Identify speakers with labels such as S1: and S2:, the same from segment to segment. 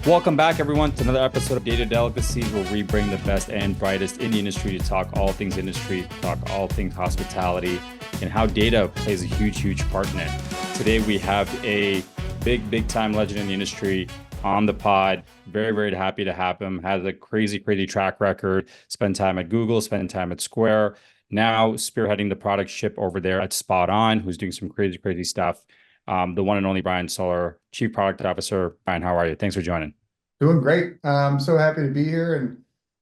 S1: Welcome back, everyone, to another episode of Data Delicacies, where we bring the best and brightest in the industry to talk all things industry, talk all things hospitality, and how data plays a huge, huge part in it. Today, we have a big time legend in the industry on the pod. Very, very happy to have him. Has a crazy track record. Spent time at Google, spent time at Square. Now spearheading the product ship over there at SpotOn, who's doing some crazy stuff. The one and only Bryan Solar, Chief Product Officer. Bryan, how are you? Thanks for joining.
S2: Doing great. I'm so happy to be here, and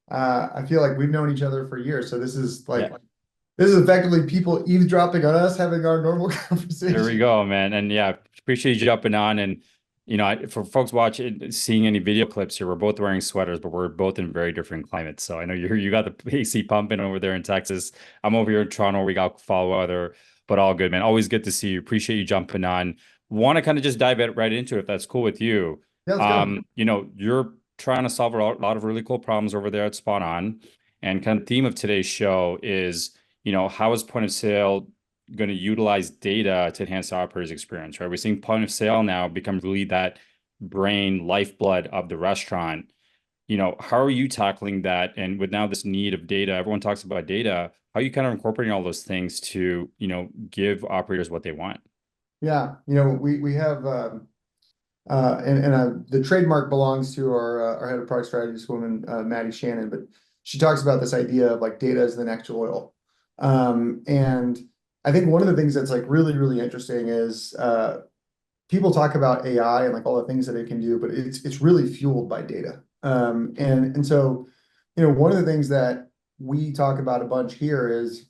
S2: I feel like we've known each other for years. So this is effectively people eavesdropping on us having our normal
S1: There we
S2: conversation.
S1: go, man. And yeah, appreciate you jumping on. And for folks watching, seeing any video clips here, we're both wearing sweaters, but we're both in very different climates. So I know you got the AC pumping over there in Texas. I'm over here in Toronto. We got fall weather, but all good, man. Always good to see you. Appreciate you jumping on. Want to kind of just dive right into it, if that's cool with you.
S2: Yeah, let's go.
S1: You're trying to solve a lot of really cool problems over there at Spot On. And kind of theme of today's show is, how is point of sale going to utilize data to enhance the operator's experience, right? We're seeing point of sale now become really that brain lifeblood of the restaurant. How are you tackling that? And with now this need of data, everyone talks about data. How are you kind of incorporating all those things to, give operators what they want?
S2: Yeah, we have the trademark belongs to our head of product strategy, this woman, Maddie Shannon, but she talks about this idea of like data is the next oil. And I think one of the things that's like really interesting is people talk about AI and like all the things that it can do, but it's really fueled by data. So one of the things that we talk about a bunch here is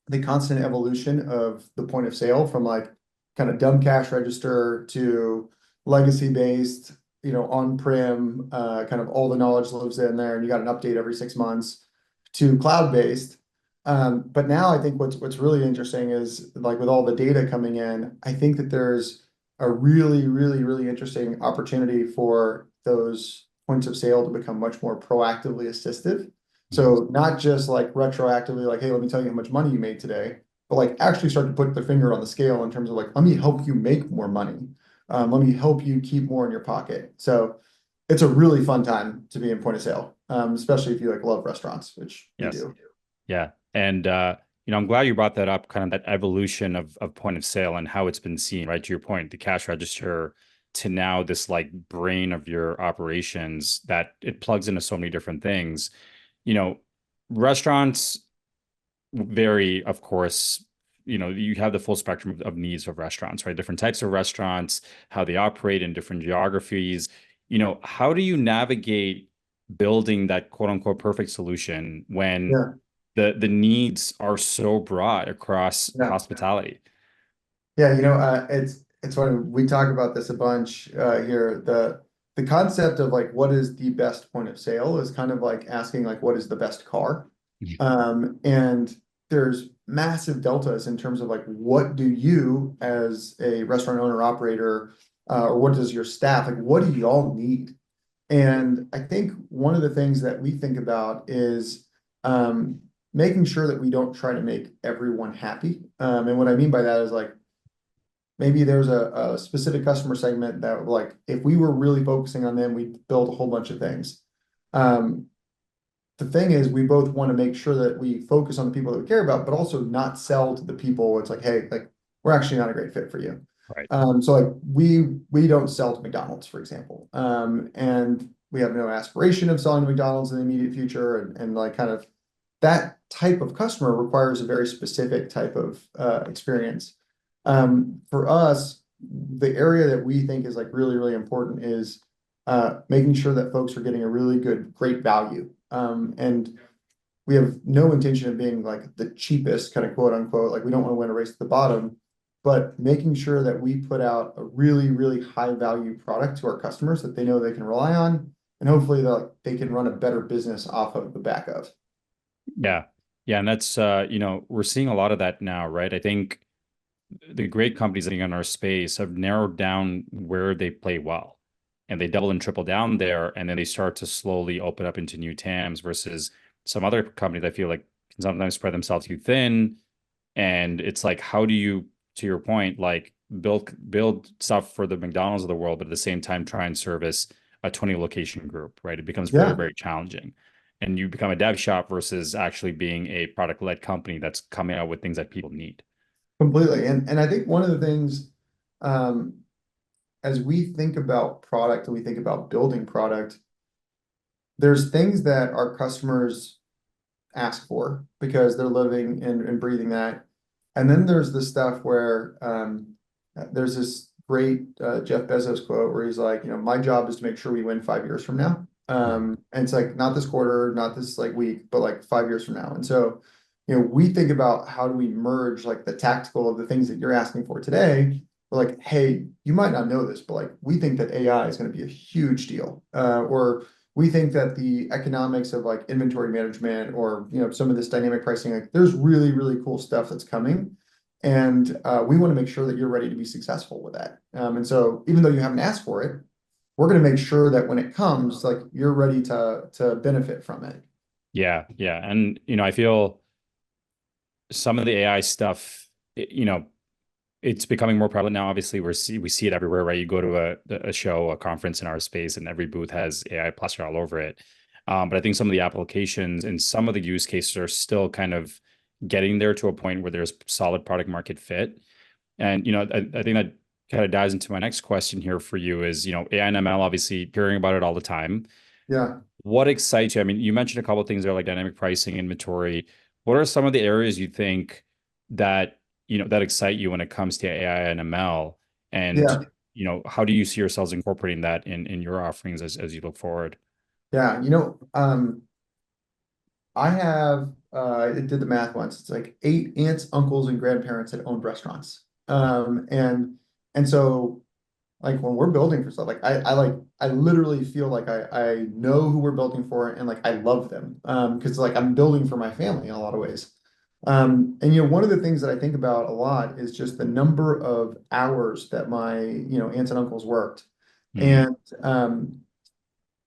S2: the constant evolution of the point of sale from like kind of dumb cash register to legacy based, on-prem, kind of all the knowledge lives in there and you got an update every 6 months, to cloud-based. But now I think what's really interesting is like with all the data coming in, I think that there's a really interesting opportunity for those points of sale to become much more proactively assistive. So not just like retroactively, like, hey, let me tell you how much money you made today, but like actually start to put their finger on the scale in terms of like, let me help you make more money. Let me help you keep more in your pocket. So it's a really fun time to be in point of sale, especially if you like love restaurants, which we
S1: Yes.
S2: do.
S1: Yeah. And I'm glad you brought that up, kind of that evolution of point of sale and how it's been seen, right? To your point, the cash register to now this like brain of your operations that it plugs into so many different things. You know, Restaurants vary, of course. You have the full spectrum of needs of restaurants, right? Different types of restaurants, how they operate in different geographies. How do you navigate building that quote unquote perfect solution when
S2: Yeah,
S1: the needs are so broad across
S2: yeah.
S1: hospitality?
S2: Yeah, it's funny. We talk about this a bunch here. The concept of like what is the best point of sale is kind of like asking like what is the best car. And there's massive deltas in terms of like what do you as a restaurant owner operator or what does your staff like what do y'all need? And I think one of the things that we think about is making sure that we don't try to make everyone happy. And what I mean by that is like maybe there's a specific customer segment that like if we were really focusing on them, we'd build a whole bunch of things. Um, the thing is we both want to make sure that we focus on the people that we care about, but also not sell to the people. It's like, hey, like we're actually not a great fit for you.
S1: Right.
S2: So like we don't sell to McDonald's, for example. And we have no aspiration of selling to McDonald's in the immediate future. And like kind of that type of customer requires a very specific type of experience. For us, the area that we think is like really important is making sure that folks are getting a really great value. And we have no intention of being like the cheapest kind of quote unquote, like we don't want to win a race to the bottom, but making sure that we put out a really high value product to our customers that they know they can rely on, and hopefully they can run a better business off of the back of.
S1: Yeah. Yeah. And that's, we're seeing a lot of that now, right? I think the great companies in our space have narrowed down where they play well and they double and triple down there. And then they start to slowly open up into new TAMs versus some other companies I feel like can sometimes spread themselves too thin. And it's like, how do you, to your point, like build stuff for the McDonald's of the world, but at the same time try and service a 20 location group, right? It becomes very,
S2: Yeah,
S1: very challenging. And you become a dev shop versus actually being a product-led company that's coming out with things that people need.
S2: completely. And I think one of the things, um, as we think about product and we think about building product, there's things that our customers ask for because they're living and breathing that. And then there's the stuff where there's this great Jeff Bezos quote where he's like, my job is to make sure we win 5 years from now.
S1: Mhm.
S2: And it's like not this quarter, not this like week, but like 5 years from now. And so, we think about how do we merge like the tactical of the things that you're asking for today. We're like, hey, you might not know this, but like we think that AI is going to be a huge deal. Or we think that the economics of like inventory management or some of this dynamic pricing, like there's really, really cool stuff that's coming. And we want to make sure that you're ready to be successful with that. And so even though you haven't asked for it, we're going to make sure that when it comes, like you're ready to benefit from it.
S1: Yeah, yeah. And I feel some of the AI stuff, it's becoming more prevalent now. Obviously, we see it everywhere, right? You go to a show, a conference in our space, and every booth has AI plastered all over it. But I think some of the applications and some of the use cases are still kind of getting there to a point where there's solid product market fit. And I think that kind of dives into my next question here for you is, AI and ML, obviously hearing about it all the time.
S2: Yeah.
S1: What excites you? I mean, you mentioned a couple of things there like dynamic pricing, inventory. What are some of the areas you think that that excite you when it comes to AI and ML? And
S2: Yeah.
S1: how do you see yourselves incorporating that in your offerings as you look forward?
S2: Yeah. I have I did the math once. It's like 8 aunts, uncles, and grandparents that owned restaurants. And so like when we're building for stuff, like I literally feel like I know who we're building for and like I love them. Because like I'm building for my family in a lot of ways. And one of the things that I think about a lot is just the number of hours that my aunts and uncles worked.
S1: Mhm.
S2: And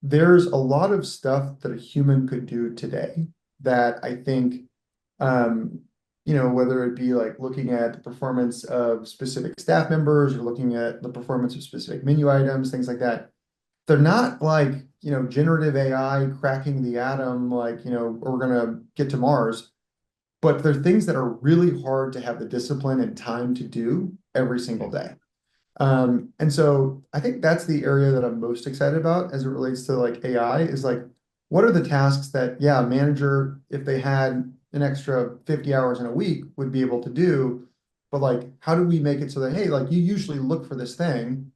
S2: there's a lot of stuff that a human could do today that I think, um, whether it be like looking at the performance of specific staff members or looking at the performance of specific menu items, things like that. They're not like, generative AI cracking the atom, like, we're gonna get to Mars, but they're things that are really hard to have the discipline and time to do every single day. And so I think that's the area that I'm most excited about as it relates to like AI is like, what are the tasks that, yeah, a manager, if they had an extra 50 hours in a week, would be able to do? But like, how do we make it so that, hey, like you usually look for this thing.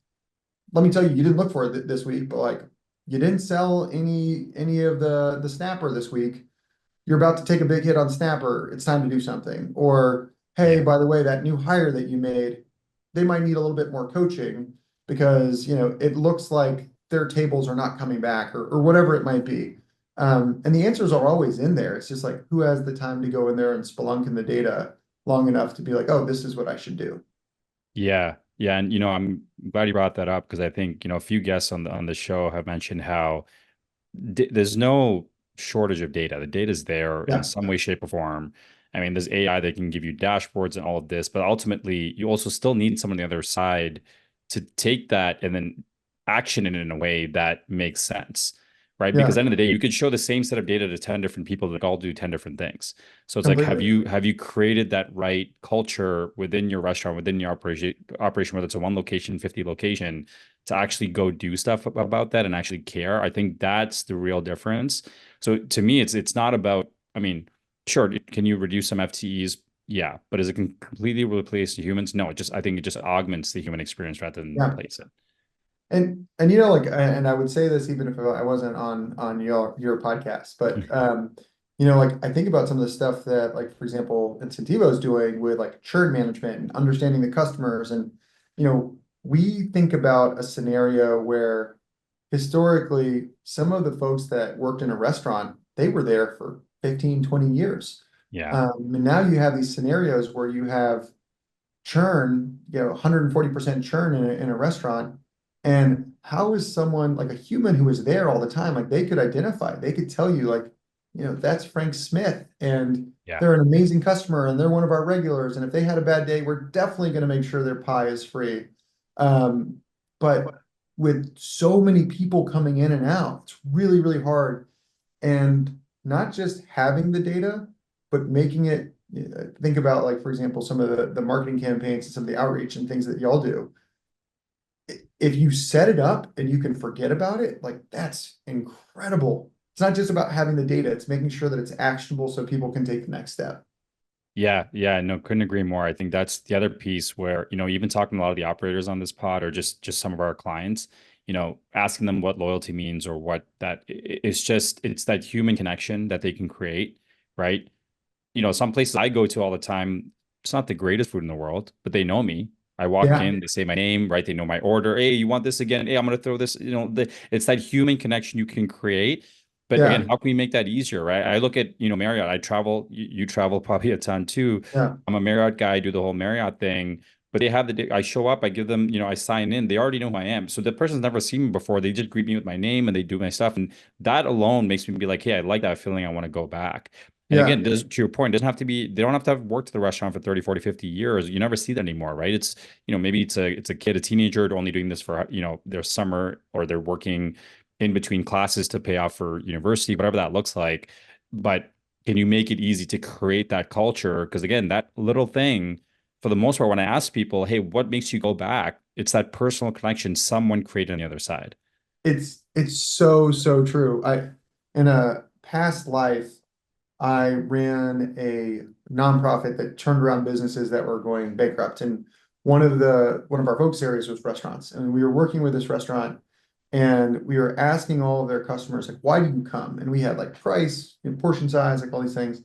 S2: Let me tell you, you didn't look for it this week, but like you didn't sell any of the snapper this week. You're about to take a big hit on snapper. It's time to do something. Or, hey,
S1: Yeah.
S2: by the way, that new hire that you made, they might need a little bit more coaching because, it looks like their tables are not coming back or whatever it might be. And the answers are always in there. It's just like, who has the time to go in there and spelunk in the data long enough to be like, oh, this is what I should do.
S1: Yeah. Yeah. And I'm glad you brought that up because I think, a few guests on the show have mentioned how there's no shortage of data. The data is there in
S2: Yeah,
S1: some way, shape, or form. I mean, there's AI that can give you dashboards and all of this, but ultimately, you also still need someone on the other side to take that and then action it in a way that makes sense, right? Because
S2: yeah,
S1: at the end of the day, you could show the same set of data to 10 different people that all do 10 different things. So it's like, have
S2: completely.
S1: you created that right culture within your restaurant, within your operation, whether it's a one location, 50 location, to actually go do stuff about that and actually care. I think that's the real difference. So to me, it's not about, I mean, sure, can you reduce some FTEs? Yeah, but is it completely replace the humans? No, I think it just augments the human experience rather than
S2: Yeah.
S1: replace it.
S2: And like and I would say this even if I wasn't on your podcast, but like I think about some of the stuff that like for example Incentivo is doing with like churn management and understanding the customers and we think about a scenario where historically some of the folks that worked in a restaurant they were there for 15, 20 years.
S1: Yeah,
S2: And now you have these scenarios where you have churn, 140% churn in a restaurant. And how is someone like a human who is there all the time, like they could identify, they could tell you, like, that's Frank Smith and
S1: yeah,
S2: they're an amazing customer and they're one of our regulars. And if they had a bad day, we're definitely going to make sure their pie is free. Um, but with so many people coming in and out, it's really, really hard. And not just having the data, but making it, think about like, for example, some of the marketing campaigns and some of the outreach and things that y'all do. If you set it up and you can forget about it, like that's incredible. It's not just about having the data, it's making sure that it's actionable so people can take the next step.
S1: Yeah, yeah, no, couldn't agree more. I think that's the other piece where, even talking to a lot of the operators on this pod or just some of our clients, asking them what loyalty means or what it's that human connection that they can create, right? Some places I go to all the time, it's not the greatest food in the world, but they know me. I walk
S2: Yeah,
S1: in, they say my name, right? They know my order. Hey, you want this again? Hey, I'm going to throw this. It's that human connection you can create. But
S2: yeah,
S1: again, how can we make that easier, right? I look at, Marriott. I travel, you travel probably a ton too.
S2: yeah,
S1: I'm a Marriott guy, I do the whole Marriott thing. But they have I show up, I give them, I sign in. They already know who I am. So the person's never seen me before. They just greet me with my name and they do my stuff. And that alone makes me be like, hey, I like that feeling. I want to go back. And
S2: yeah,
S1: again, to your point, it doesn't have to be, they don't have to have worked at the restaurant for 30, 40, 50 years. You never see that anymore, right? It's, maybe it's a kid, a teenager only doing this for, their summer, or they're working in between classes to pay off for university, whatever that looks like. But can you make it easy to create that culture? Because again, that little thing, for the most part, when I ask people, hey, what makes you go back? It's that personal connection someone created on the other side.
S2: it's so, so true. In a past life, I ran a nonprofit that turned around businesses that were going bankrupt. And one of our focus areas was restaurants. And we were working with this restaurant and we were asking all of their customers, like, why do you come? And we had like price, portion size, like all these things.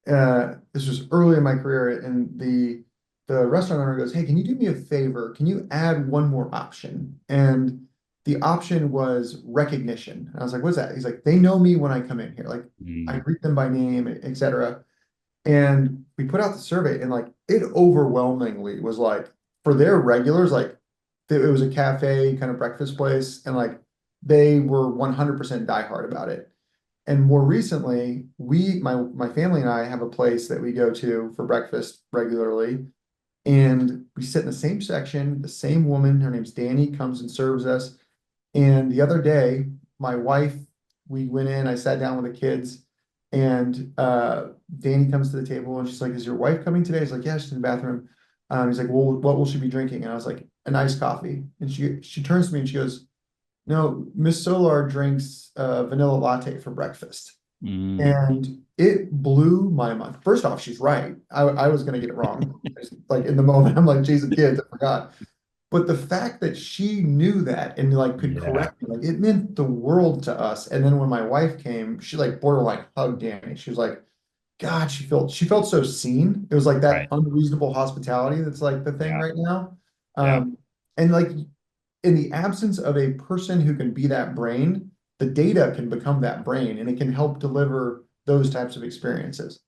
S2: This was early in my career, and the restaurant owner goes, "Hey, can you do me a favor? Can you add one more option?" And the option was recognition. And I was like, "What's that?" He's like, "They know me when I come in here. Like I
S1: Mm,
S2: greet them by name, etc." And we put out the survey, and like it overwhelmingly was like for their regulars, like it was a cafe kind of breakfast place, and like they were 100% diehard about it. And more recently, my family and I have a place that we go to for breakfast regularly, and we sit in the same section. The same woman, her name's Danny, comes and serves us. And the other day, my wife, we went in, I sat down with the kids, and Danny comes to the table and she's like, "Is your wife coming today?" He's like, "Yeah, she's in the bathroom." He's like, "Well, what will she be drinking?" And I was like, "An iced coffee." And she turns to me and she goes, "No, Miss Solar drinks vanilla latte for breakfast."
S1: mm.
S2: And it blew my mind. First off, she's right. I was going to get it wrong. Like in the moment, I'm like, "Jason, kids, I forgot." But the fact that she knew that and like could
S1: Yeah,
S2: correct me, like it meant the world to us. And then when my wife came, she like borderline hugged Danny. She was like, God, she felt so seen. It was like that
S1: right.
S2: unreasonable hospitality that's like the thing
S1: Yeah,
S2: right now.
S1: yeah.
S2: And like in the absence of a person who can be that brain, the data can become that brain and it can help deliver those types of experiences.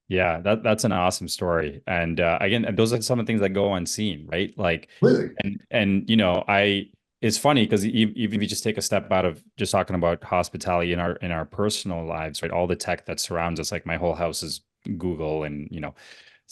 S1: Yeah, that's an awesome story. And again, those are some of the things that go unseen, right? Like,
S2: Completely.
S1: and it's funny because even if you just take a step out of just talking about hospitality in our personal lives, right? All the tech that surrounds us, like my whole house is Google, and something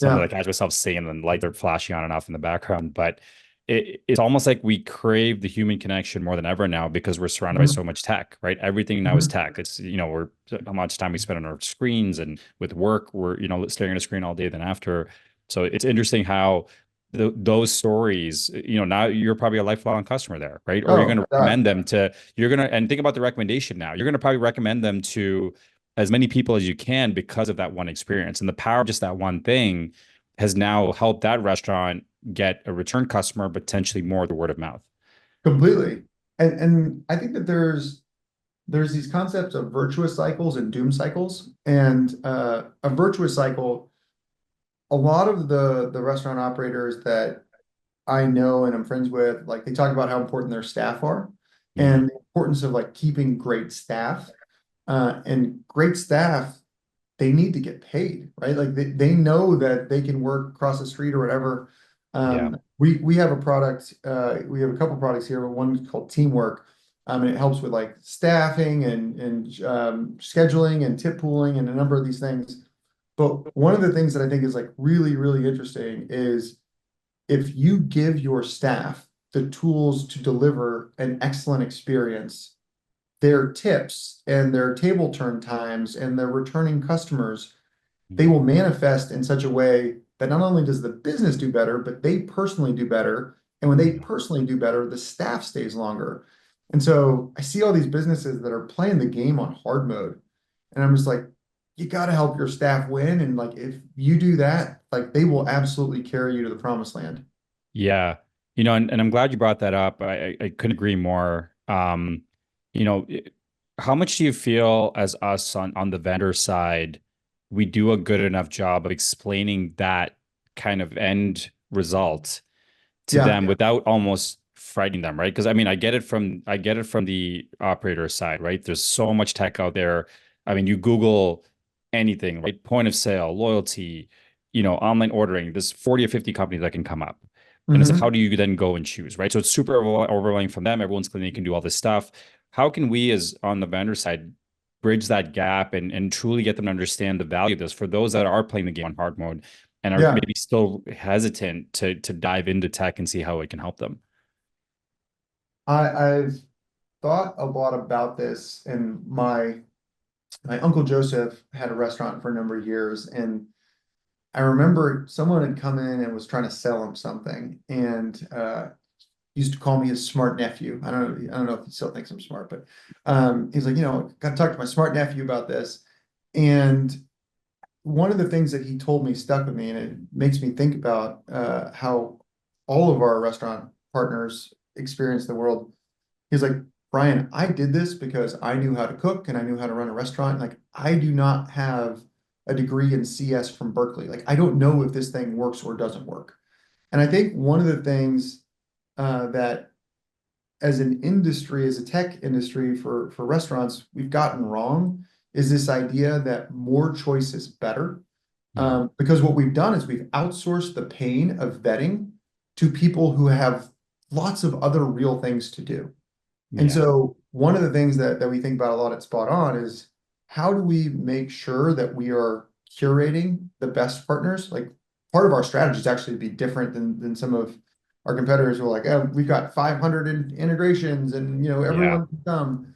S2: Yeah.
S1: like I catch myself saying, and lights are flashing on and off in the background. But it's almost like we crave the human connection more than ever now because we're surrounded by
S2: Mhm.
S1: so much tech, right? Everything now is
S2: Mhm.
S1: tech. It's, we're how much time we spend on our screens, and with work, we're, staring at a screen all day then after. So it's interesting how those stories, now you're probably a lifelong customer there, right? Or you're going
S2: Oh,
S1: to
S2: God.
S1: recommend them to, and think about the recommendation now. You're going to probably recommend them to as many people as you can because of that one experience. And the power of just that one thing has now helped that restaurant get a return customer, potentially more the word of mouth.
S2: Completely. And I think that there's these concepts of virtuous cycles and doom cycles. And a virtuous cycle, a lot of the restaurant operators that I know and I'm friends with, like they talk about how important their staff are
S1: Mm,
S2: and the importance of like keeping great staff. And great staff, they need to get paid, right? Like they know that they can work across the street or whatever.
S1: yeah.
S2: We have a product, we have a couple products here, but one's called Teamwork. And it helps with like staffing and scheduling and tip pooling and a number of these things. But one of the things that I think is like really, really interesting is if you give your staff the tools to deliver an excellent experience, their tips and their table turn times and their returning customers, they will manifest in such a way that not only does the business do better, but they personally do better. And when they personally do better, the staff stays longer. And so I see all these businesses that are playing the game on hard mode. And I'm just like, you got to help your staff win. And like, if you do that, like they will absolutely carry you to the promised land.
S1: Yeah. And I'm glad you brought that up. I couldn't agree more. You know, it- how much do you feel as us on the vendor side, we do a good enough job of explaining that kind of end result to
S2: Yeah.
S1: them without almost frightening them, right? Because I mean, I get it from the operator side, right? There's so much tech out there. I mean, you Google anything, right? Point of sale, loyalty, online ordering. There's 40 or 50 companies that can come up. And it's like, how
S2: Mhm.
S1: do you then go and choose, right? So it's super overwhelming from them. Everyone's claiming they can do all this stuff. How can we, as on the vendor side, bridge that gap and truly get them to understand the value of this for those that are playing the game on hard mode and are
S2: Yeah.
S1: maybe still hesitant to dive into tech and see how it can help them?
S2: I've thought a lot about this, and my uncle Joseph had a restaurant for a number of years, and I remember someone had come in and was trying to sell him something, and used to call me his smart nephew. I don't know if he still thinks I'm smart, but he's like, got to talk to my smart nephew about this. And one of the things that he told me stuck with me, and it makes me think about how all of our restaurant partners experience the world. He's like, Bryan, I did this because I knew how to cook and I knew how to run a restaurant. Like, I do not have a degree in CS from Berkeley. Like, I don't know if this thing works or doesn't work. And I think one of the things that as an industry, as a tech industry for restaurants, we've gotten wrong is this idea that more choice is better.
S1: Yeah.
S2: Because what we've done is we've outsourced the pain of vetting to people who have lots of other real things to do. And
S1: Yeah.
S2: so one of the things that we think about a lot at SpotOn is how do we make sure that we are curating the best partners? Like part of our strategy is actually to be different than some of our competitors who are like, oh, we've got 500 integrations and
S1: Yeah.
S2: everyone can come.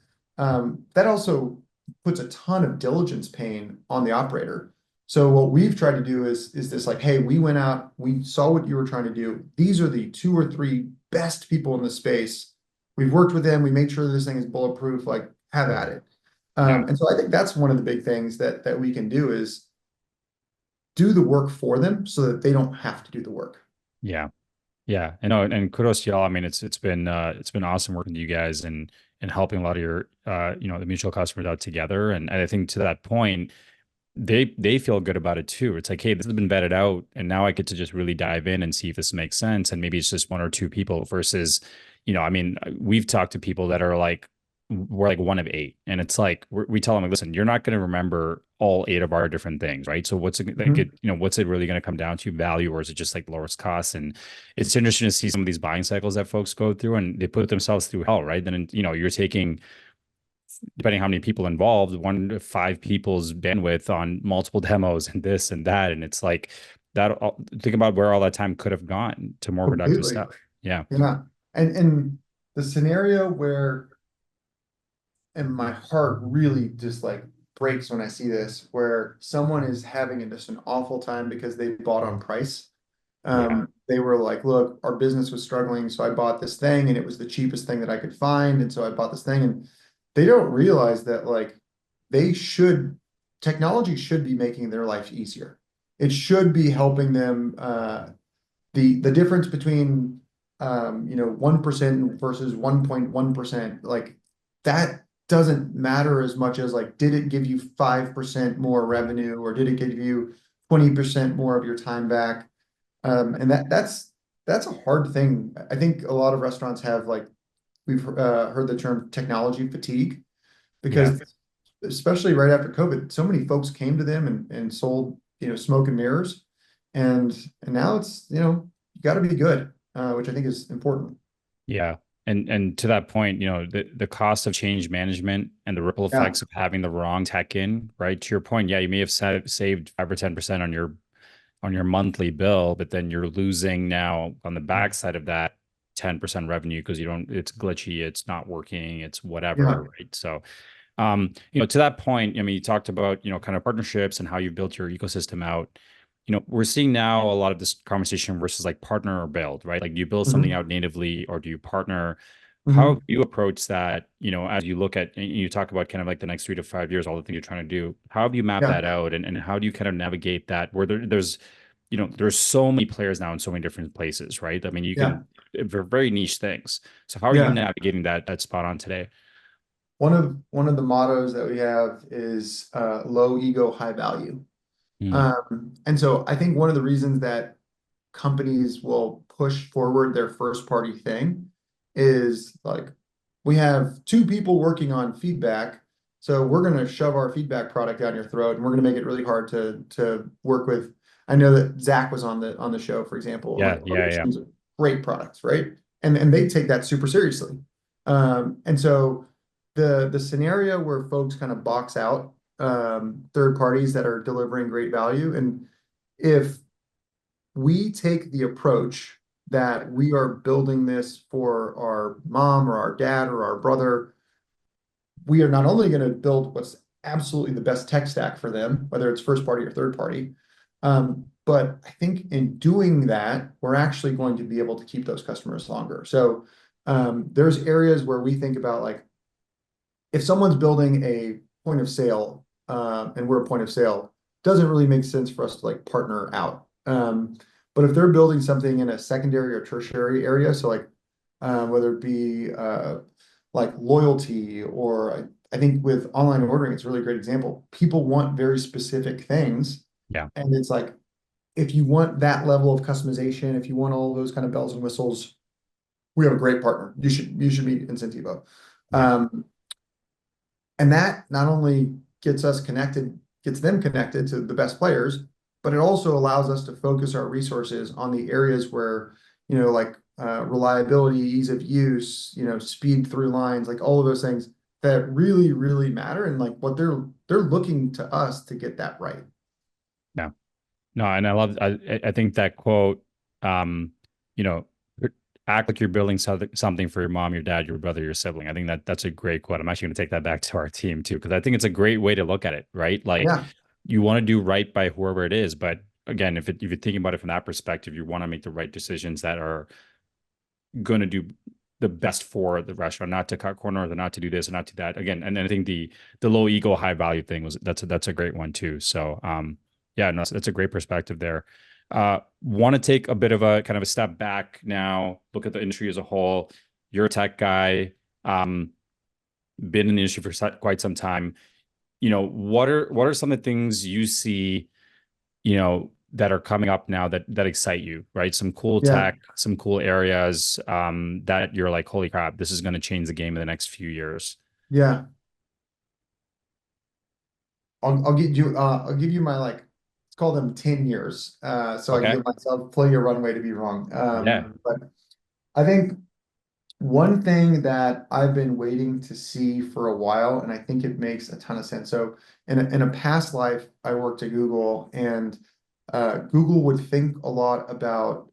S2: That also puts a ton of diligence pain on the operator. So what we've tried to do is this like, hey, we went out, we saw what you were trying to do. These are the two or three best people in the space. We've worked with them. We made sure that this thing is bulletproof. Like, have at it.
S1: Yeah.
S2: And so I think that's one of the big things that we can do is do the work for them so that they don't have to do the work.
S1: Yeah. Yeah. And kudos to y'all. I mean, it's been awesome working with you guys and helping a lot of your the mutual customers out together. And I think to that point, they feel good about it too. It's like, hey, this has been vetted out, and now I get to just really dive in and see if this makes sense. And maybe it's just one or two people versus, I mean, we've talked to people that are like, we're like one of eight, and it's like we tell them, like, listen, you're not going to remember all eight of our different things, right? So what's it like?
S2: Mhm.
S1: What's it really going to come down to? Value, or is it just like lowest cost? And it's interesting to see some of these buying cycles that folks go through, and they put themselves through hell, right? Then you're taking, depending how many people involved, 1 to 5 people's bandwidth on multiple demos and this and that. And it's like that. Think about where all that time could have gone to more productive
S2: Completely.
S1: stuff. Yeah.
S2: Yeah. And the scenario where, and my heart really just like breaks when I see this, where someone is having just an awful time because they bought on price.
S1: Yeah.
S2: They were like, look, our business was struggling, so I bought this thing and it was the cheapest thing that I could find. And so I bought this thing. And they don't realize that like they should, technology should be making their life easier. It should be helping them. The difference between 1% versus 1.1%, like that doesn't matter as much as like, did it give you 5% more revenue or did it give you 20% more of your time back? And that's a hard thing. I think a lot of restaurants have like we've heard the term technology fatigue
S1: Yeah.
S2: because especially right after COVID, so many folks came to them and sold smoke and mirrors, and now it's you got to be good, which I think is important.
S1: Yeah. And to that point, the cost of change management and the ripple
S2: Yeah.
S1: effects of having the wrong tech in, right? To your point, yeah, you may have saved 5 or 10% on your monthly bill, but then you're losing now on the backside of that 10% revenue because you don't, it's glitchy, it's not working, it's
S2: Yeah.
S1: whatever, right? So, to that point, I mean, you talked about, kind of partnerships and how you built your ecosystem out. We're seeing now a lot of this conversation versus like partner or build, right? Like, do you build something
S2: Hmm.
S1: out natively or do you partner? How
S2: Hmm.
S1: have you approach that, as you look at, and you talk about kind of like the next 3 to 5 years, all the things you're trying to do, how have you mapped
S2: Yeah.
S1: that out, and how do you kind of navigate that where there's so many players now in so many different places, right? I mean, you
S2: Yeah.
S1: can, for very niche things. So how are you
S2: Yeah.
S1: navigating that spot on today?
S2: One of the mottos that we have is low ego, high value.
S1: Mm,
S2: And so I think one of the reasons that companies will push forward their first party thing is like, we have two people working on feedback, so we're going to shove our feedback product down your throat, and we're going to make it really hard to work with. I know that Zach was on the show, for example, and
S1: yeah,
S2: like, oh,
S1: yeah, yeah,
S2: these are great products, right? And they take that super seriously. And so the scenario where folks kind of box out third parties that are delivering great value, and if we take the approach that we are building this for our mom or our dad or our brother, we are not only going to build what's absolutely the best tech stack for them, whether it's first party or third party, but I think in doing that, we're actually going to be able to keep those customers longer. So there's areas where we think about, like, if someone's building a point of sale and we're a point of sale, doesn't really make sense for us to like partner out. But if they're building something in a secondary or tertiary area, so like whether it be like loyalty, or I think with online ordering, it's a really great example. People want very specific things,
S1: yeah,
S2: and it's like, if you want that level of customization, if you want all those kind of bells and whistles, we have a great partner. You should meet Incentivo.
S1: yeah.
S2: And that not only gets us connected, gets them connected to the best players, but it also allows us to focus our resources on the areas where, like reliability, ease of use, speed through lines, like all of those things that really, really matter. And like what they're looking to us to get that right.
S1: Yeah. No, and I think that quote, um, you know, act like you're building something for your mom, your dad, your brother, your sibling. I think that's a great quote. I'm actually going to take that back to our team too, because I think it's a great way to look at it, right? Like,
S2: Yeah.
S1: you want to do right by whoever it is, but again, if you're thinking about it from that perspective, you want to make the right decisions that are going to do the best for the restaurant, not to cut corners, or not to do this, or not to that. Again, and then I think the low ego, high value thing that's a great one too. So yeah, no, that's a great perspective there. Want to take a bit of a kind of a step back now, look at the industry as a whole. You're a tech guy, um, been in the industry for quite some time. What are some of the things you see, that are coming up now that excite you, right? Some cool
S2: Yeah.
S1: tech, some cool areas, that you're like, holy crap, this is going to change the game in the next few years.
S2: Yeah. I'll give you my, like, let's call them 10 years. So I can
S1: Okay.
S2: give myself plenty of runway to be wrong.
S1: Yeah.
S2: But I think one thing that I've been waiting to see for a while, and I think it makes a ton of sense. So in a past life, I worked at Google, and Google would think a lot about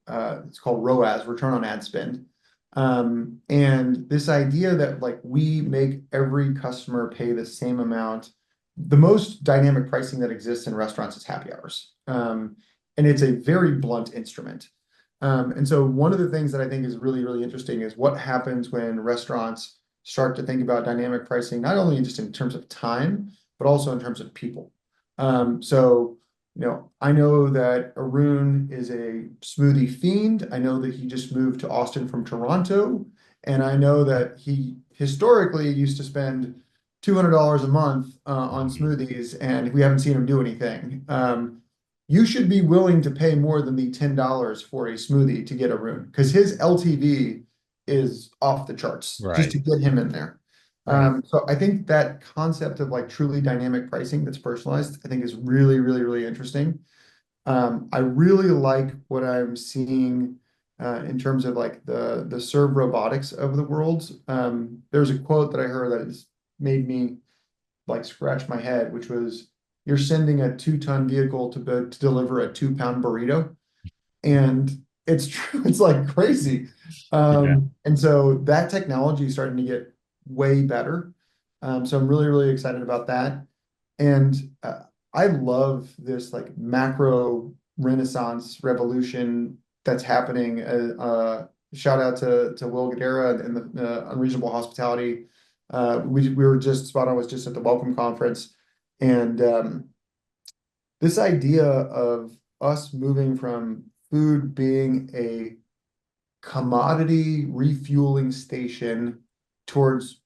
S2: it's called ROAS, return on ad spend. And this idea that like we make every customer pay the same amount. The most dynamic pricing that exists in restaurants is happy hours. And it's a very blunt instrument. And so one of the things that I think is really, really interesting is what happens when restaurants start to think about dynamic pricing, not only just in terms of time, but also in terms of people. So, I know that Arun is a smoothie fiend. I know that he just moved to Austin from Toronto. And I know that he historically used to spend $200 a month on
S1: Mhm.
S2: smoothies, and we haven't seen him do anything. You should be willing to pay more than the $10 for a smoothie to get Arun, because his LTV is off the charts just
S1: Right.
S2: to get him in there.
S1: Right.
S2: So I think that concept of like truly dynamic pricing that's personalized, I think is really, really, really interesting. I really like what I'm seeing in terms of like the serve robotics of the world. There's a quote that I heard that has made me like scratch my head, which was, you're sending a 2-ton vehicle to deliver a 2-pound burrito. And it's true. It's like crazy.
S1: Yeah.
S2: And so that technology is starting to get way better. So I'm really, really excited about that. And I love this like macro renaissance revolution that's happening. Shout out to Will Guidera and the Unreasonable Hospitality. We were just SpotOn was just at the Welcome Conference, and this idea of us moving from food being a commodity refueling station towards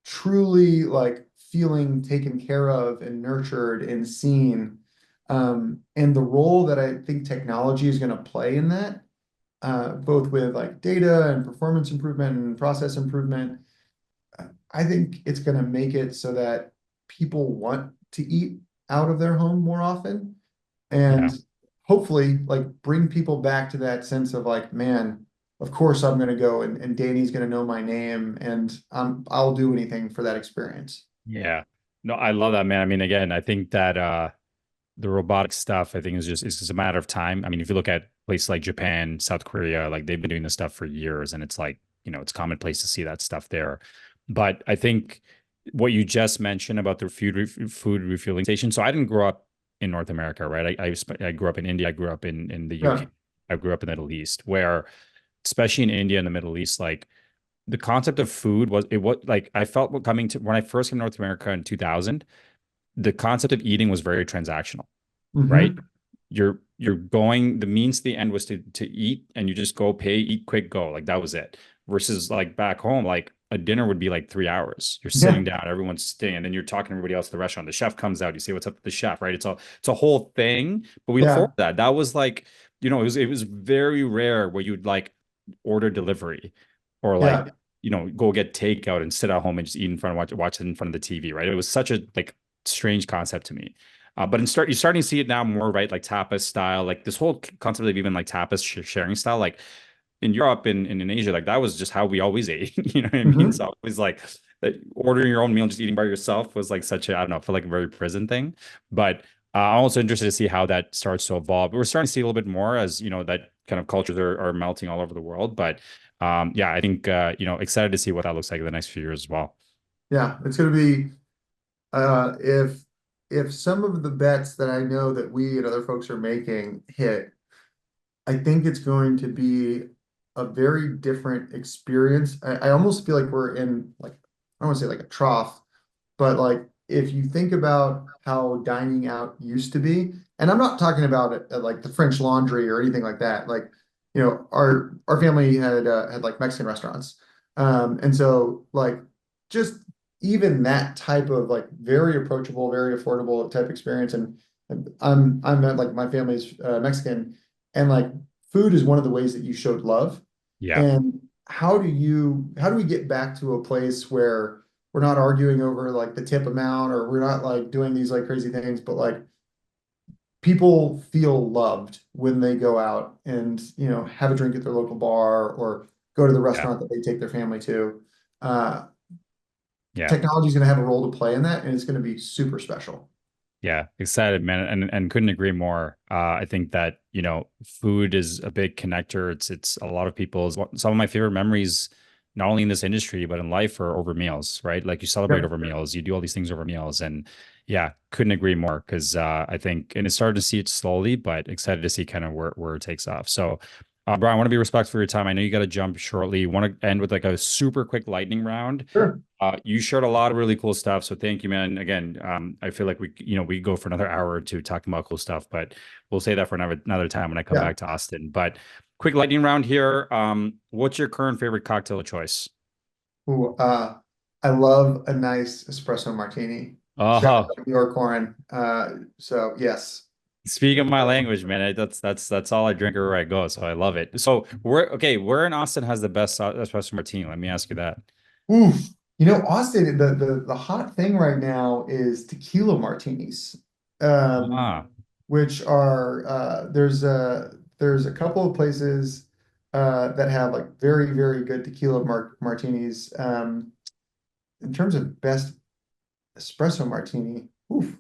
S2: truly like feeling taken care of and nurtured and seen. And the role that I think technology is going to play in that, both with like data and performance improvement and process improvement, I think it's going to make it so that people want to eat out of their home more often
S1: Yeah.
S2: and hopefully like bring people back to that sense of like, man, of course I'm going to go and Danny's going to know my name and I'll do anything for that experience.
S1: Yeah. No, I love that, man. I mean, again, I think that the robotic stuff, I think is just a matter of time. I mean, if you look at places like Japan, South Korea, like they've been doing this stuff for years, and it's like, it's commonplace to see that stuff there. But I think what you just mentioned about the food refueling station. So I didn't grow up in North America, right? I grew up in India. I grew up in the UK.
S2: Yeah.
S1: I grew up in the Middle East, where especially in India and the Middle East, like the concept of food was like I felt coming to when I first came to North America in 2000, the concept of eating was very transactional, right?
S2: Hmm.
S1: You're going, the means to the end was to eat, and you just go pay, eat quick, go. Like that was it. Versus like back home, like a dinner would be like 3 hours. You're
S2: Yeah.
S1: sitting down, everyone's staying, and then you're talking to everybody else at the restaurant. The chef comes out, you say what's up with the chef, right? It's a whole thing. But we look forward
S2: Yeah.
S1: to that. That was like, it was very rare where you'd like order delivery or like,
S2: Yeah.
S1: go get takeout and sit at home and just eat in front of watch it in front of the TV, right? It was such a like strange concept to me. But you're starting to see it now more, right? Like tapas style, like this whole concept of even like tapas sharing style, like in Europe and in Asia, like that was just how we always ate. You know what I mean?
S2: Hmm.
S1: So always like ordering your own meal, just eating by yourself was like such a, I don't know, I feel like a very prison thing. But I'm also interested to see how that starts to evolve. We're starting to see a little bit more as, that kind of cultures are melting all over the world. But yeah, I think, excited to see what that looks like in the next few years as well.
S2: Yeah. It's going to be, if some of the bets that I know that we and other folks are making hit, I think it's going to be a very different experience. I almost feel like we're in like, I don't want to say like a trough, but like if you think about how dining out used to be, and I'm not talking about it like the French Laundry or anything like that. Like, our family had like Mexican restaurants. And so like just even that type of like very approachable, very affordable type experience. And I'm at like my family's Mexican, and like food is one of the ways that you showed love.
S1: Yeah.
S2: And how do we get back to a place where we're not arguing over like the tip amount, or we're not like doing these like crazy things, but like people feel loved when they go out and have a drink at their local bar or go to the
S1: Yeah.
S2: restaurant that they take their family to. Uh,
S1: Yeah.
S2: Technology is going to have a role to play in that, and it's going to be super special.
S1: Yeah, excited, man, and couldn't agree more. I think that food is a big connector. It's a lot of people's some of my favorite memories, not only in this industry but in life, are over meals, right? Like you celebrate
S2: Yep.
S1: over meals, you do all these things over meals, and yeah, couldn't agree more. Because I think, and it's starting to see it slowly, but excited to see kind of where it takes off. So, Brian, I want to be respectful for your time. I know you got to jump shortly. Want to end with like a super quick lightning round.
S2: Sure.
S1: You shared a lot of really cool stuff, so thank you, man. Again, I feel like we go for another hour or two talking about cool stuff, but we'll say that for another time when I come
S2: Yeah.
S1: back to Austin. But quick lightning round here. What's your current favorite cocktail of choice?
S2: Ooh, I love a nice espresso martini. Shout
S1: Oh,
S2: out to New York Corin. So yes.
S1: speak of my language, man. That's all I drink everywhere I go, so I love it. So where in Austin has the best espresso martini? Let me ask you that.
S2: Oof. Austin, the hot thing right now is tequila martinis, um,
S1: Ah,
S2: which are there's a couple of places that have like very, very good tequila martinis. In terms of best espresso martini, oof.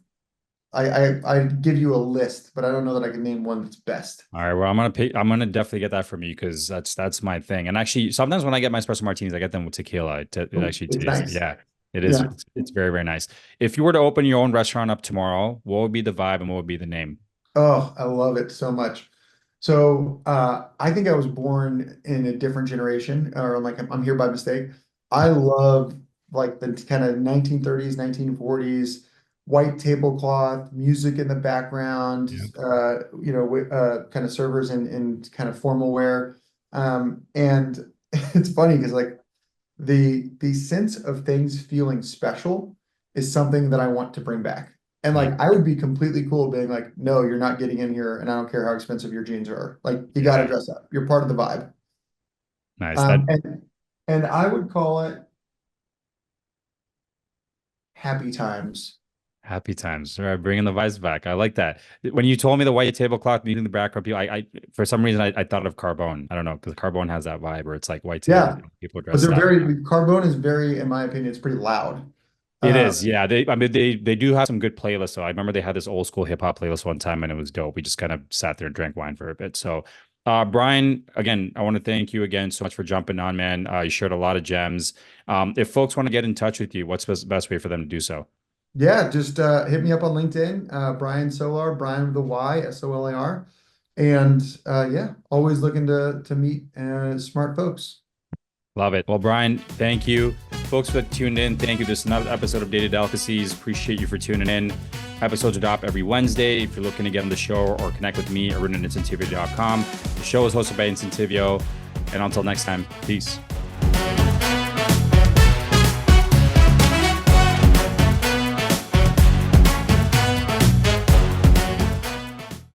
S2: I give you a list, but I don't know that I can name one that's best.
S1: All right, well, I'm gonna definitely get that from you because that's my thing. And actually, sometimes when I get my espresso martinis, I get them with tequila. It
S2: Oh,
S1: actually
S2: it's
S1: tastes,
S2: nice.
S1: yeah, it is.
S2: Yeah.
S1: It's very, very nice. If you were to open your own restaurant up tomorrow, what would be the vibe and what would be the name?
S2: Oh, I love it so much. So I think I was born in a different generation, or like I'm here by mistake. I love like the kind of 1930s, 1940s, white tablecloth, music in the background,
S1: Yeah.
S2: kind of servers in kind of formal wear. And it's funny because like the sense of things feeling special is something that I want to bring back. And
S1: Yeah.
S2: like I would be completely cool being like, no, you're not getting in here, and I don't care how expensive your jeans are. Like you got to
S1: Yeah.
S2: dress up. You're part of the vibe.
S1: Nice. That
S2: Um, and and I would call it happy times.
S1: happy times. All right, bringing the vibes back. I like that. When you told me the white tablecloth meeting the background people, I for some reason I thought of Carbone. I don't know because Carbone has that vibe where it's like white table,
S2: Yeah,
S1: people
S2: but
S1: dressed
S2: they're
S1: up.
S2: very Carbone is very, in my opinion, it's pretty loud.
S1: It
S2: Um,
S1: is, yeah. I mean, they do have some good playlists. So I remember they had this old school hip hop playlist one time, and it was dope. We just kind of sat there and drank wine for a bit. So, Bryan, again, I want to thank you again so much for jumping on, man. You shared a lot of gems. If folks want to get in touch with you, what's the best way for them to do so?
S2: yeah, just hit me up on LinkedIn, Bryan Solar, Bryan with a Y, Solar. And yeah, always looking to meet smart folks.
S1: Love it. Well, Bryan, thank you. Folks that tuned in, thank you. This is another episode of Data Delicacies. Appreciate you for tuning in. Episodes are drop every Wednesday. If you're looking to get on the show or connect with me, arun@incentivio.com. The show is hosted by Incentivio. And until next time, peace.